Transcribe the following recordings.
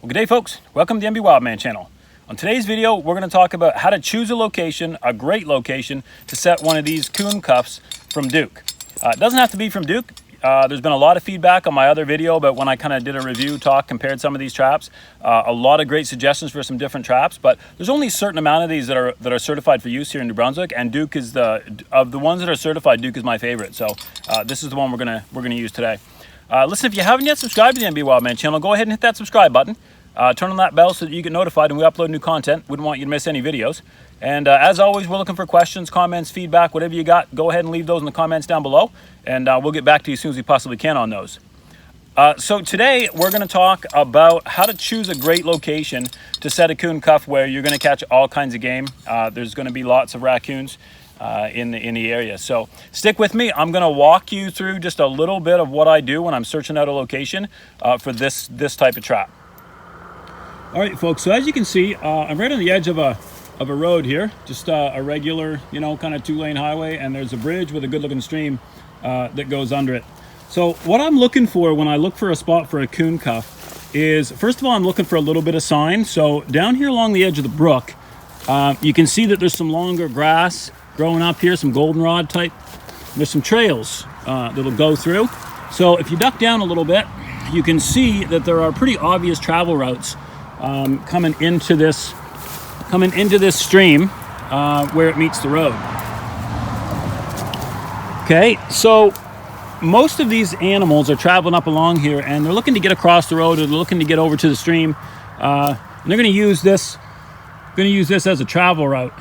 Well, good day, folks. Welcome to the MB Wildman channel. On today's video, we're going to talk about how to choose a location, a great location, to set one of these coon cuffs from Duke. It doesn't have to be from Duke. There's been a lot of feedback on my other video about when I kind of did a review talk, compared some of these traps. A lot of great suggestions for some different traps, but there's only a certain amount of these that are certified for use here in New Brunswick, and Duke is of the ones that are certified, Duke is my favorite. So this is the one we're gonna use today. Listen, if you haven't yet subscribed to the MB Wildman channel, go ahead and hit that subscribe button. Turn on that bell so that you get notified when we upload new content. Wouldn't want you to miss any videos. And as always, we're looking for questions, comments, feedback, whatever you got. Go ahead and leave those in the comments down below, and we'll get back to you as soon as we possibly can on those. So today we're going to talk about how to choose a great location to set a coon cuff where you're going to catch all kinds of game. There's going to be lots of raccoons in the area. So stick with me. I'm going to walk you through just a little bit of what I do when I'm searching out a location for this type of trap. All right, folks, so as you can see, I'm right on the edge of a road here, just a regular, kind of two-lane highway, and there's a bridge with a good-looking stream that goes under it. So what I'm looking for when I look for a spot for a coon cuff is, first of all, I'm looking for a little bit of sign. So down here along the edge of the brook, you can see that there's some longer grass growing up here, some goldenrod type. There's some trails that'll go through. So if you duck down a little bit, you can see that there are pretty obvious travel routes coming into this stream where it meets the road. Okay, so most of these animals are traveling up along here, and they're looking to get across the road, or they're looking to get over to the stream. And they're going to use this as a travel route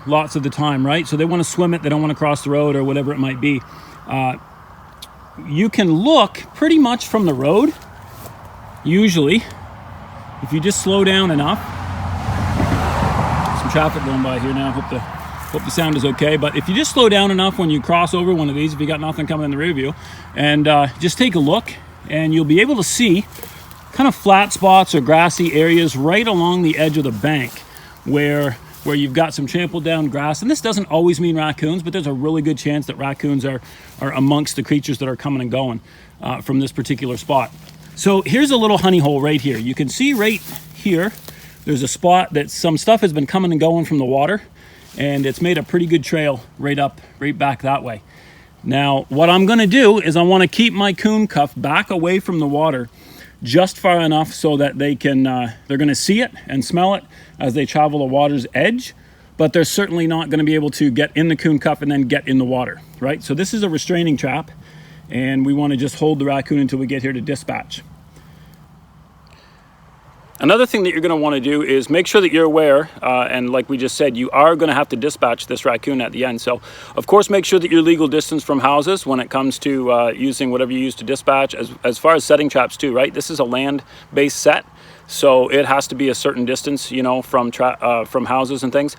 lots of the time, right? So they want to swim it, they don't want to cross the road or whatever it might be. You can look pretty much from the road, usually, if you just slow down enough. Some traffic going by here now. Hope the sound is okay. But if you just slow down enough when you cross over one of these, if you got nothing coming in the rear view, and just take a look, and you'll be able to see kind of flat spots or grassy areas right along the edge of the bank where you've got some trampled down grass. And this doesn't always mean raccoons, but there's a really good chance that raccoons are amongst the creatures that are coming and going from this particular spot. So here's a little honey hole right here. You can see right here, there's a spot that some stuff has been coming and going from the water, and it's made a pretty good trail right back that way. Now, what I'm gonna do is I wanna keep my coon cuff back away from the water just far enough so that they're gonna see it and smell it as they travel the water's edge, but they're certainly not gonna be able to get in the coon cuff and then get in the water, right? So this is a restraining trap, and we want to just hold the raccoon until we get here to dispatch. Another thing that you're going to want to do is make sure that you're aware, and like we just said, you are going to have to dispatch this raccoon at the end. So, of course, make sure that you're legal distance from houses when it comes to using whatever you use to dispatch. As far as setting traps too, right? This is a land-based set, so it has to be a certain distance, from houses and things.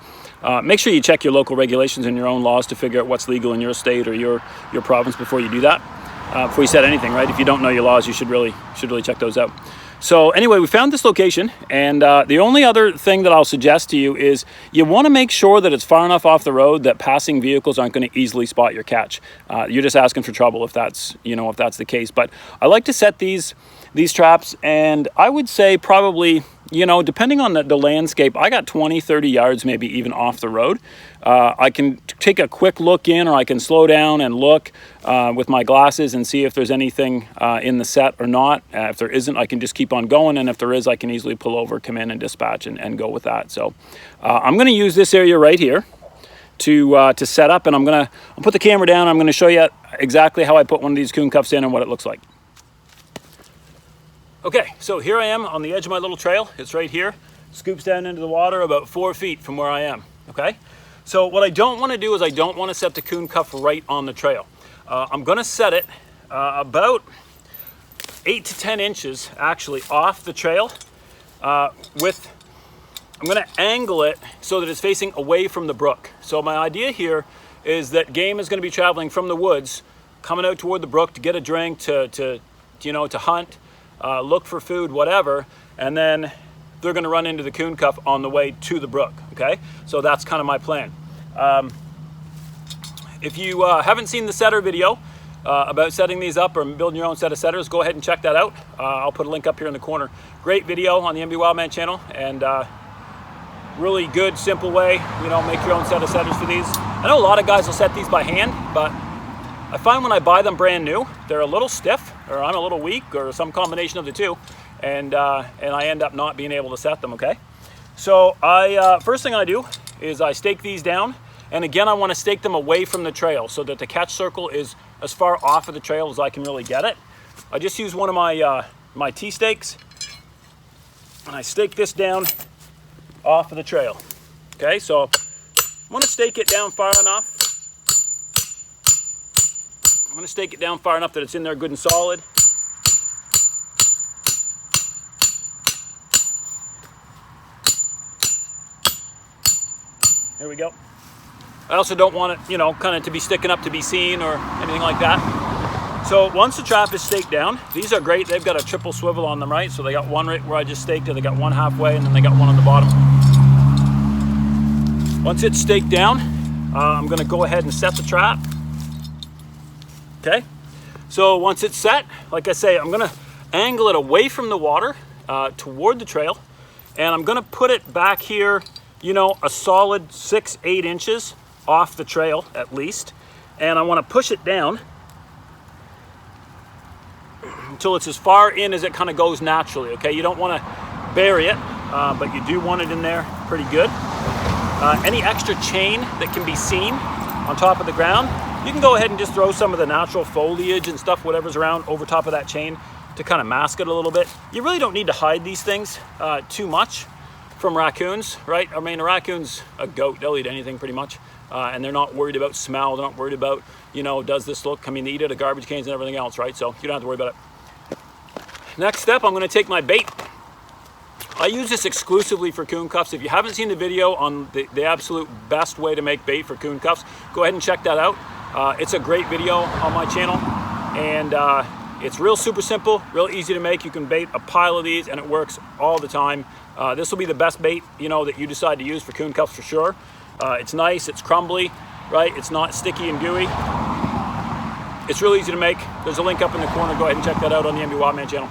Make sure you check your local regulations and your own laws to figure out what's legal in your state or your province before you do that. Before you set anything, right? If you don't know your laws, you should really check those out. So anyway, we found this location, and the only other thing that I'll suggest to you is you want to make sure that it's far enough off the road that passing vehicles aren't going to easily spot your catch. You're just asking for trouble if that's the case. But I like to set these traps, and I would say probably, depending on the landscape, I got 20, 30 yards maybe even off the road. I can take a quick look in, or I can slow down and look with my glasses and see if there's anything in the set or not. If there isn't, I can just keep on going, and if there is, I can easily pull over, come in and dispatch and go with that. So I'm going to use this area right here to set up, and I'll put the camera down. I'm going to show you exactly how I put one of these coon cuffs in and what it looks like. Okay, so here I am on the edge of my little trail. It's right here. Scoops down into the water about 4 feet from where I am, okay? So what I don't want to do is I don't want to set the coon cuff right on the trail. I'm going to set it about 8 to 10 inches actually off the trail. I'm going to angle it so that it's facing away from the brook. So my idea here is that game is going to be traveling from the woods, coming out toward the brook to get a drink, to hunt, look for food, whatever, and then they're going to run into the coon cuff on the way to the brook, okay? So that's kind of my plan. If you haven't seen the setter video, about setting these up or building your own set of setters, go ahead and check that out. I'll put a link up here in the corner. Great video on the MB Wildman channel, and really good, simple way, you know, make your own set of setters for these. I know a lot of guys will set these by hand, but I find when I buy them brand new, they're a little stiff, or I'm a little weak, or some combination of the two, and I end up not being able to set them, okay? So first thing I do is I stake these down, and again, I want to stake them away from the trail so that the catch circle is as far off of the trail as I can really get it. I just use one of my my T-stakes, and I stake this down off of the trail. Okay, so I'm going to stake it down far enough. I'm going to stake it down far enough that it's in there good and solid. There we go. I also don't want it, you know, kind of to be sticking up to be seen or anything like that. So once the trap is staked down, these are great. They've got a triple swivel on them, right? So they got one right where I just staked it, they got one halfway, and then they got one on the bottom. Once it's staked down, I'm gonna go ahead and set the trap. Okay, so once it's set, like I say, I'm gonna angle it away from the water toward the trail, and I'm gonna put it back here, you know, a solid 6-8 inches off the trail at least, and I want to push it down until it's as far in as it kind of goes naturally. Okay, you don't want to bury it, but you do want it in there pretty good. Any extra chain that can be seen on top of the ground, you can go ahead and just throw some of the natural foliage and stuff, whatever's around, over top of that chain to kind of mask it a little bit. You really don't need to hide these things too much from raccoons, right? I mean, a raccoon's a goat, they'll eat anything pretty much, and they're not worried about smell, they're not worried about, you know, does this look, I mean, they eat out of garbage cans and everything else, right? So you don't have to worry about it. Next step, I'm gonna take my bait. I use this exclusively for coon cuffs. If you haven't seen the video on the absolute best way to make bait for coon cuffs, go ahead and check that out. It's a great video on my channel, and it's real super simple, real easy to make. You can bait a pile of these and it works all the time. This will be the best bait, you know, that you decide to use for coon cuffs for sure. It's nice, it's crumbly, right? It's not sticky and gooey. It's real easy to make. There's a link up in the corner. Go ahead and check that out on the MB Wildman channel.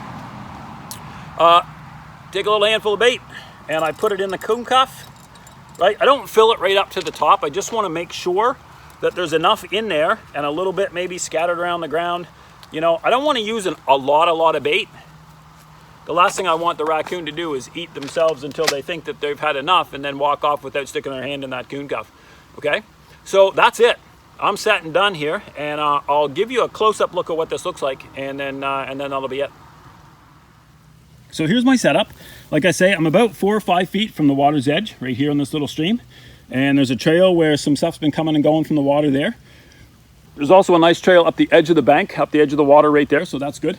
Take a little handful of bait and I put it in the coon cuff, right? I don't fill it right up to the top. I just want to make sure that there's enough in there and a little bit maybe scattered around the ground. You know, I don't want to use a lot of bait. The last thing I want the raccoon to do is eat themselves until they think that they've had enough and then walk off without sticking their hand in that coon cuff, okay? So that's it. I'm set and done here, and I'll give you a close-up look at what this looks like, and then that'll be it. So here's my setup. Like I say, I'm about 4 or 5 feet from the water's edge, right here on this little stream, and there's a trail where some stuff's been coming and going from the water there. There's also a nice trail up the edge of the bank, up the edge of the water right there, so that's good.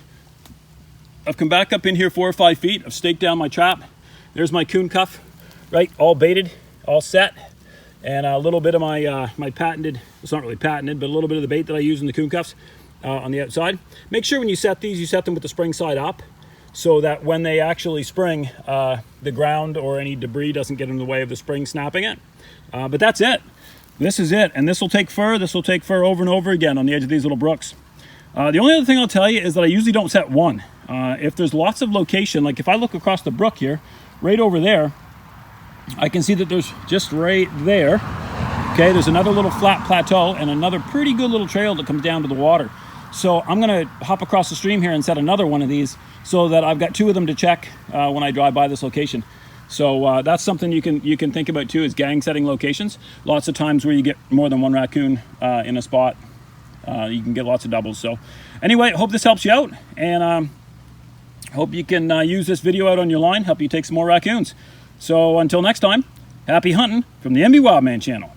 I've come back up in here 4 or 5 feet. I've staked down my trap. There's my coon cuff, right? All baited, all set. And a little bit of my my patented, it's not really patented, but a little bit of the bait that I use in the coon cuffs on the outside. Make sure when you set these, you set them with the spring side up so that when they actually spring, the ground or any debris doesn't get in the way of the spring snapping it. But that's it. This is it. And this will take fur. This will take fur over and over again on the edge of these little brooks. The only other thing I'll tell you is that I usually don't set one. If there's lots of location, like if I look across the brook here, right over there, I can see that there's just right there, okay, there's another little flat plateau and another pretty good little trail that comes down to the water. So I'm gonna hop across the stream here and set another one of these so that I've got 2 of them to check when I drive by this location. So that's something you can think about too, is gang setting locations. Lots of times where you get more than one raccoon in a spot, you can get lots of doubles. So anyway, I hope this helps you out, and hope you can use this video out on your line, help you take some more raccoons. So until next time, happy hunting from the MB Wildman channel.